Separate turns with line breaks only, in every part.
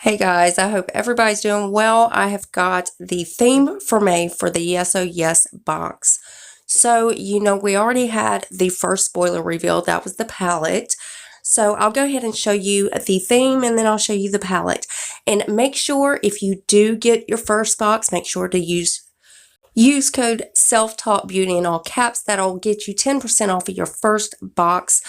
Hey guys, I hope everybody's doing well. I have got the theme for May for the Yes Oh Yes box. So, we already had the first spoiler reveal. That was the palette. So I'll go ahead and show you the theme and then I'll show you the palette. And make sure if you do get your first box, make sure to use code SelfTaught in all caps. That'll get you 10% off of your first box.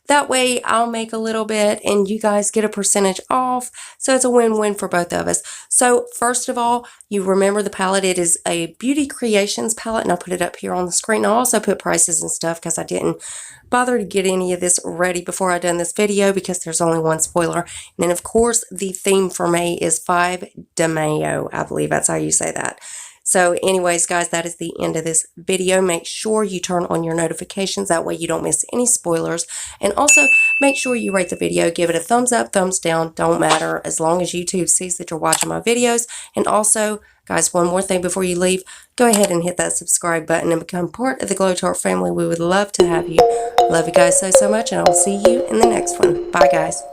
That way I'll make a little bit and you guys get a percentage off. So it's a win-win for both of us. So first of all, you remember the palette. It is a Beauty Creations palette and I'll put it up here on the screen. I'll also put prices and stuff because I didn't bother to get any of this ready before I done this video because there's only one spoiler. And then of course the theme for May is 5 de Mayo. I believe that's how you say that. So anyways, guys, that is the end of this video. Make sure you turn on your notifications. That way you don't miss any spoilers. And also make sure you rate the video. Give it a thumbs up, thumbs down. Don't matter as long as YouTube sees that you're watching my videos. And also, guys, one more thing before you leave. Go ahead and hit that subscribe button and become part of the Glow Tart family. We would love to have you. Love you guys so much. And I will see you in the next one. Bye, guys.